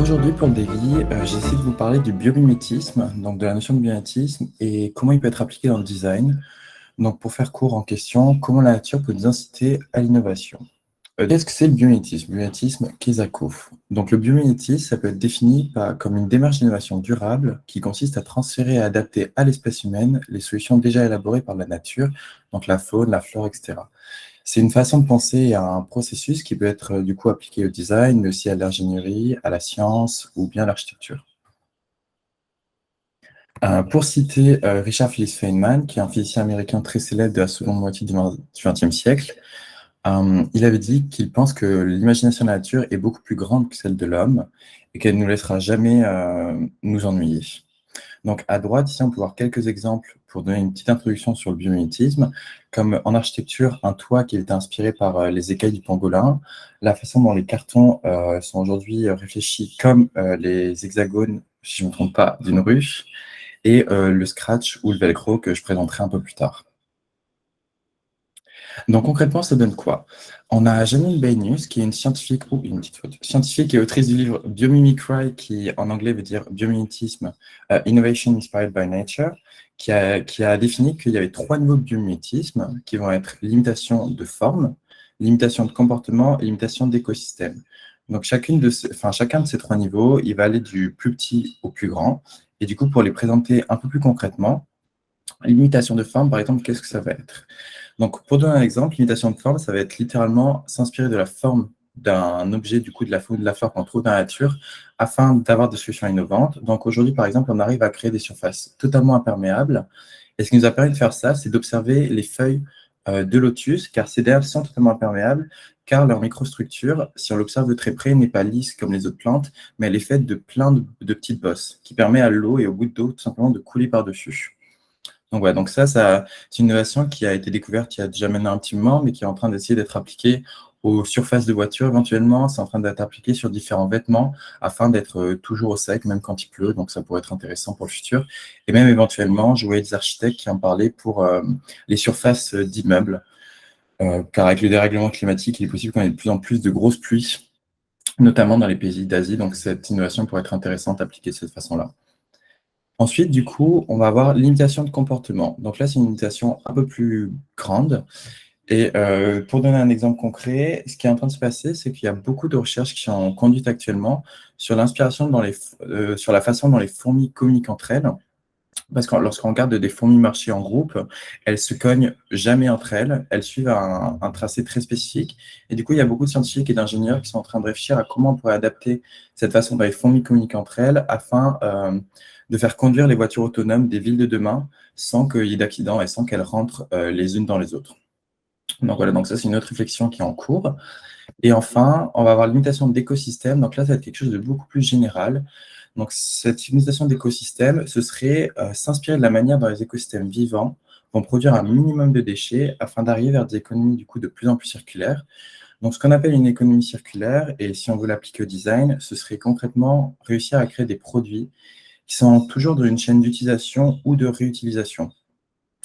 Aujourd'hui, pour le daily, j'essaie de vous parler du biomimétisme, donc de la notion de biomimétisme et comment il peut être appliqué dans le design. Donc, pour faire court en question, comment la nature peut nous inciter à l'innovation. Qu'est-ce que c'est le biomimétisme? Biomimétisme, Kesakov. Donc, le biomimétisme, ça peut être défini comme une démarche d'innovation durable qui consiste à transférer et adapter à l'espèce humaine les solutions déjà élaborées par la nature, donc la faune, la flore, etc. C'est une façon de penser à un processus qui peut être du coup appliqué au design, mais aussi à l'ingénierie, à la science ou bien à l'architecture. Pour citer Richard Phillips Feynman, qui est un physicien américain très célèbre de la seconde moitié du XXe siècle, il avait dit qu'il pense que l'imagination de la nature est beaucoup plus grande que celle de l'homme et qu'elle ne nous laissera jamais nous ennuyer. Donc, à droite, ici, on peut voir quelques exemples pour donner une petite introduction sur le biomimétisme, comme en architecture, un toit qui est inspiré par les écailles du pangolin, la façon dont les cartons sont aujourd'hui réfléchis comme les hexagones, si je ne me trompe pas, d'une ruche, et le scratch ou le velcro que je présenterai un peu plus tard. Donc concrètement, ça donne quoi? On a Janine Benyus, qui est une scientifique, ou une petite faute, scientifique et autrice du livre Biomimicry, qui en anglais veut dire biomimétisme, Innovation Inspired by Nature, qui a défini qu'il y avait 3 niveaux de biomimétisme, qui vont être limitation de forme, limitation de comportement et limitation d'écosystème. Donc chacun de ces 3 niveaux, il va aller du plus petit au plus grand. Et du coup, pour les présenter un peu plus concrètement, limitation de forme, par exemple, qu'est-ce que ça va être? Donc, pour donner un exemple, limitation de forme, ça va être littéralement s'inspirer de la forme d'un objet, du coup, de la faune, de la flore qu'on trouve dans la nature, afin d'avoir des solutions innovantes. Donc, aujourd'hui, par exemple, on arrive à créer des surfaces totalement imperméables. Et ce qui nous a permis de faire ça, c'est d'observer les feuilles de lotus, car ces dernières sont totalement imperméables, car leur microstructure, si on l'observe de très près, n'est pas lisse comme les autres plantes, mais elle est faite de plein de petites bosses, qui permet à l'eau et aux gouttes d'eau, tout simplement, de couler par-dessus. Donc, ouais, donc ça, c'est une innovation qui a été découverte il y a déjà maintenant un petit moment, mais qui est en train d'essayer d'être appliquée aux surfaces de voitures éventuellement. C'est en train d'être appliqué sur différents vêtements afin d'être toujours au sec, même quand il pleut. Donc, ça pourrait être intéressant pour le futur. Et même éventuellement, je voyais des architectes qui en parlaient pour les surfaces d'immeubles. Car avec le dérèglement climatique, il est possible qu'on ait de plus en plus de grosses pluies, notamment dans les pays d'Asie. Donc, cette innovation pourrait être intéressante appliquée de cette façon-là. Ensuite, du coup, on va avoir l'imitation de comportement. Donc là, c'est une imitation un peu plus grande. Et pour donner un exemple concret, ce qui est en train de se passer, c'est qu'il y a beaucoup de recherches qui sont conduites actuellement sur l'inspiration sur la façon dont les fourmis communiquent entre elles. Parce que lorsqu'on regarde des fourmis marcher en groupe, elles se cognent jamais entre elles, elles suivent un tracé très spécifique. Et du coup, il y a beaucoup de scientifiques et d'ingénieurs qui sont en train de réfléchir à comment on pourrait adapter cette façon dont les fourmis communiquent entre elles afin de faire conduire les voitures autonomes des villes de demain sans qu'il y ait d'accidents et sans qu'elles rentrent les unes dans les autres. Donc voilà, donc ça c'est une autre réflexion qui est en cours. Et enfin, on va avoir l'imitation d'écosystème. Donc là, ça va être quelque chose de beaucoup plus général. Donc, cette imitation d'écosystème, ce serait s'inspirer de la manière dont les écosystèmes vivants vont produire un minimum de déchets afin d'arriver vers des économies du coup de plus en plus circulaires. Donc, ce qu'on appelle une économie circulaire, et si on veut l'appliquer au design, ce serait concrètement réussir à créer des produits qui sont toujours dans une chaîne d'utilisation ou de réutilisation.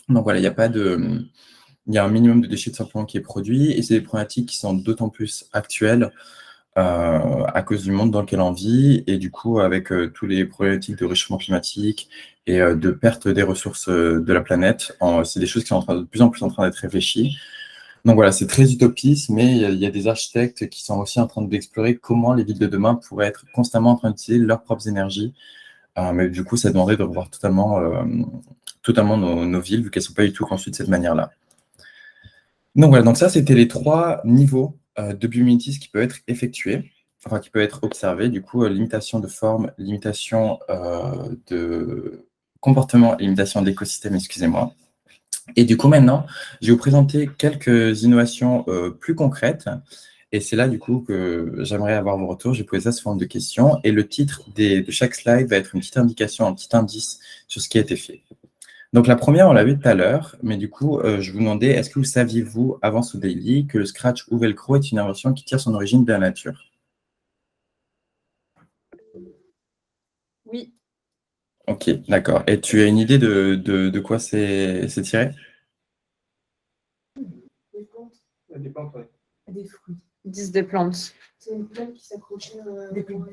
Donc voilà, il y a un minimum de déchets tout simplement qui est produit, et c'est des problématiques qui sont d'autant plus actuelles à cause du monde dans lequel on vit, et du coup avec tous les problématiques de réchauffement climatique et de perte des ressources de la planète. C'est des choses qui sont de plus en plus en train d'être réfléchies. Donc voilà, c'est très utopiste, mais il y a des architectes qui sont aussi en train d'explorer comment les villes de demain pourraient être constamment en train d'utiliser leurs propres énergies. Mais du coup, ça demanderait de revoir totalement nos villes, vu qu'elles ne sont pas du tout construites de cette manière-là. Donc voilà, donc ça, c'était les 3 niveaux de biomimétisme qui peuvent être effectués, enfin qui peuvent être observés. Du coup, limitation de forme, limitation de comportement et limitation d'écosystème, excusez-moi. Et du coup, maintenant, je vais vous présenter quelques innovations plus concrètes. Et c'est là, du coup, que j'aimerais avoir vos retours. J'ai posé ça sous forme de questions. Et le titre de chaque slide va être une petite indication, un petit indice sur ce qui a été fait. Donc la première, on l'a vu tout à l'heure, mais du coup, je vous demandais, est-ce que vous saviez-vous, avant ce daily, que le Scratch ou Velcro est une invention qui tire son origine de la nature? Oui, Ok, d'accord. Et tu as une idée de quoi c'est tiré? des plantes. Des plantes, ouais. Des fruits. Ils disent des plantes. C'est une plante qui s'accrochait des plantes.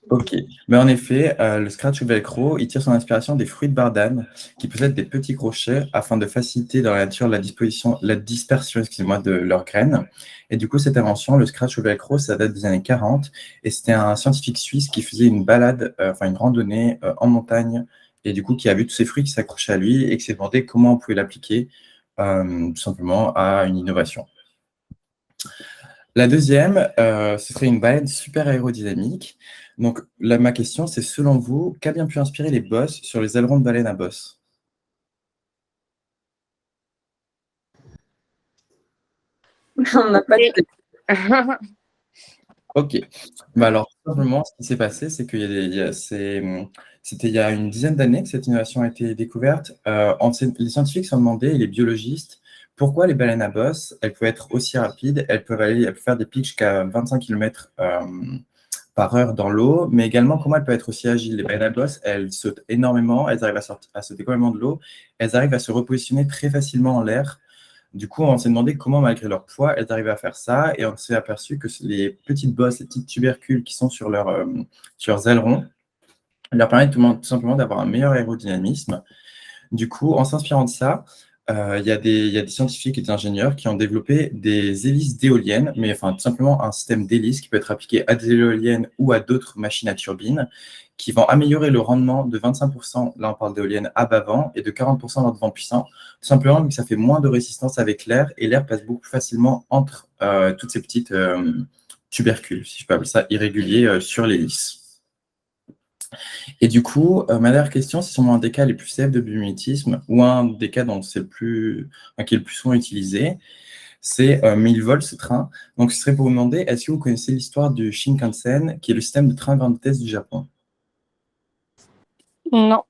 Ok, mais en effet, le scratch ou velcro, il tire son inspiration des fruits de bardane qui possèdent des petits crochets afin de faciliter dans la nature la dispersion, excusez-moi, de leurs graines. Et du coup, cette invention, le scratch ou velcro, ça date des années 40 et c'était un scientifique suisse qui faisait une balade, enfin une randonnée en montagne et du coup qui a vu tous ces fruits qui s'accrochaient à lui et qui s'est demandé comment on pouvait l'appliquer tout simplement à une innovation. La deuxième, ce serait une baleine super aérodynamique. Donc, là, ma question, c'est selon vous, qu'a bien pu inspirer les bosses sur les ailerons de baleine à bosse? On n'a pas de... Ok. Bah alors, tout simplement, ce qui s'est passé, c'est qu'il y a c'était il y a une dizaine d'années que cette innovation a été découverte. Les scientifiques se sont demandé, et les biologistes, pourquoi les baleines à bosse, elles peuvent être aussi rapides, elles peuvent faire des pics jusqu'à 25 km par heure dans l'eau, mais également comment elles peuvent être aussi agiles. Les baleines à bosse, elles sautent énormément, elles arrivent à sauter complètement de l'eau, elles arrivent à se repositionner très facilement en l'air. Du coup, on s'est demandé comment, malgré leur poids, elles arrivaient à faire ça, et on s'est aperçu que les petites bosses, les petites tubercules qui sont sur leurs ailerons, leur permettent tout simplement d'avoir un meilleur aérodynamisme. Du coup, en s'inspirant de ça, il y a des scientifiques et des ingénieurs qui ont développé des hélices d'éoliennes, mais enfin tout simplement un système d'hélices qui peut être appliqué à des éoliennes ou à d'autres machines à turbines, qui vont améliorer le rendement de 25%, là on parle d'éoliennes à bas vent, et de 40% dans le vent puissant, tout simplement parce que ça fait moins de résistance avec l'air, et l'air passe beaucoup plus facilement entre toutes ces petites tubercules, si je peux appeler ça, irréguliers sur l'hélice. Et du coup, ma dernière question, c'est sûrement un des cas les plus célèbres de biomimétisme, ou un des cas dont c'est qui est le plus souvent utilisé, c'est mais il vole ce train. Donc, ce serait pour vous demander, est-ce que vous connaissez l'histoire du Shinkansen, qui est le système de train grande vitesse du Japon? Non.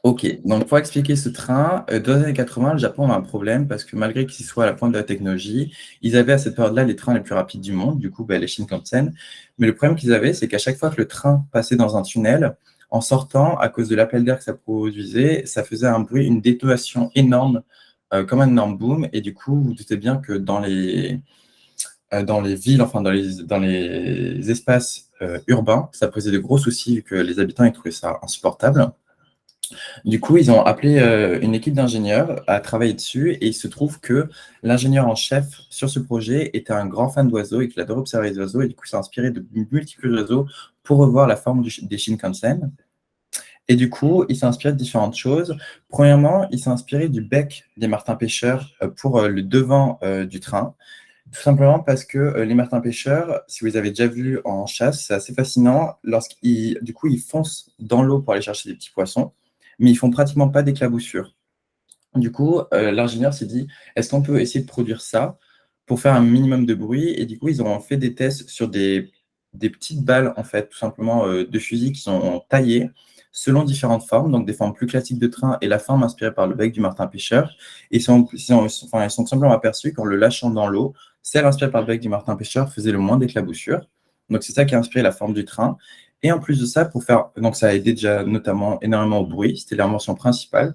Ok, donc pour expliquer ce train, dans les années 80, le Japon a un problème parce que malgré qu'ils soient à la pointe de la technologie, ils avaient à cette période-là les trains les plus rapides du monde, du coup les Shinkansen. Mais le problème qu'ils avaient, c'est qu'à chaque fois que le train passait dans un tunnel, en sortant, à cause de l'appel d'air que ça produisait, ça faisait un bruit, une détonation énorme, comme un énorme boom. Et du coup, vous vous doutez bien que dans les villes, enfin dans les espaces urbains, ça posait de gros soucis vu que les habitants ils trouvaient ça insupportable. Du coup, ils ont appelé une équipe d'ingénieurs à travailler dessus et il se trouve que l'ingénieur en chef sur ce projet était un grand fan d'oiseaux et qu'il adore observer les oiseaux et du coup, il s'est inspiré de multiples oiseaux pour revoir la forme des Shinkansen. Et du coup, il s'est inspiré de différentes choses. Premièrement, il s'est inspiré du bec des martins-pêcheurs pour le devant du train. Tout simplement parce que les martins-pêcheurs, si vous les avez déjà vus en chasse, c'est assez fascinant. Du coup, ils foncent dans l'eau pour aller chercher des petits poissons, mais ils font pratiquement pas d'éclaboussures. Du coup, l'ingénieur s'est dit, est-ce qu'on peut essayer de produire ça pour faire un minimum de bruit? Et du coup, ils ont fait des tests sur des petites balles, en fait, tout simplement de fusil qui sont taillées selon différentes formes, donc des formes plus classiques de train et la forme inspirée par le bec du martin-pêcheur. Et ils sont tout simplement aperçus qu'en le lâchant dans l'eau, celle inspirée par le bec du martin-pêcheur faisait le moins d'éclaboussures. Donc, c'est ça qui a inspiré la forme du train. Et en plus de ça, donc ça a aidé déjà notamment énormément au bruit, c'était l'invention principale.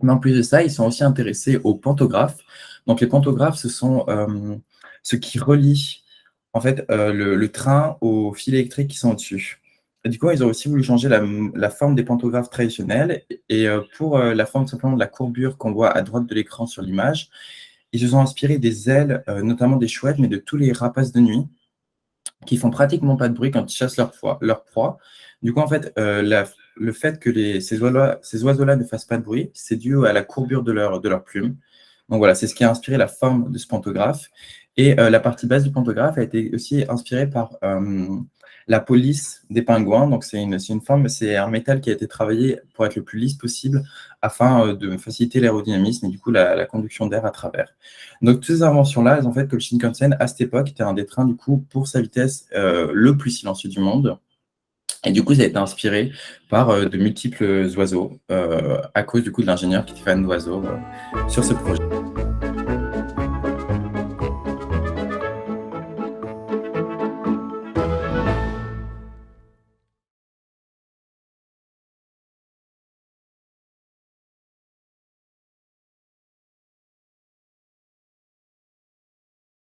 Mais en plus de ça, ils sont aussi intéressés aux pantographes. Donc, les pantographes, ce sont ce qui relie en fait le train aux fils électriques qui sont au-dessus. Et du coup, ils ont aussi voulu changer la forme des pantographes traditionnels. Et pour la forme simplement de la courbure qu'on voit à droite de l'écran sur l'image, ils se sont inspirés des ailes, notamment des chouettes, mais de tous les rapaces de nuit qui font pratiquement pas de bruit quand ils chassent leur proie. Du coup, en fait, le fait que ces oiseaux-là ne fassent pas de bruit, c'est dû à la courbure de leur plume. Donc voilà, c'est ce qui a inspiré la forme de ce pantographe. Et la partie basse du pantographe a été aussi inspirée par la police des pingouins. Donc c'est une forme, c'est un métal qui a été travaillé pour être le plus lisse possible afin de faciliter l'aérodynamisme et du coup la conduction d'air à travers. Donc toutes ces inventions-là, elles ont fait que le Shinkansen, à cette époque, était un des trains, du coup, pour sa vitesse, le plus silencieux du monde. Et du coup, ça a été inspiré par de multiples oiseaux, à cause du coup de l'ingénieur qui était fan d'oiseaux sur ce projet.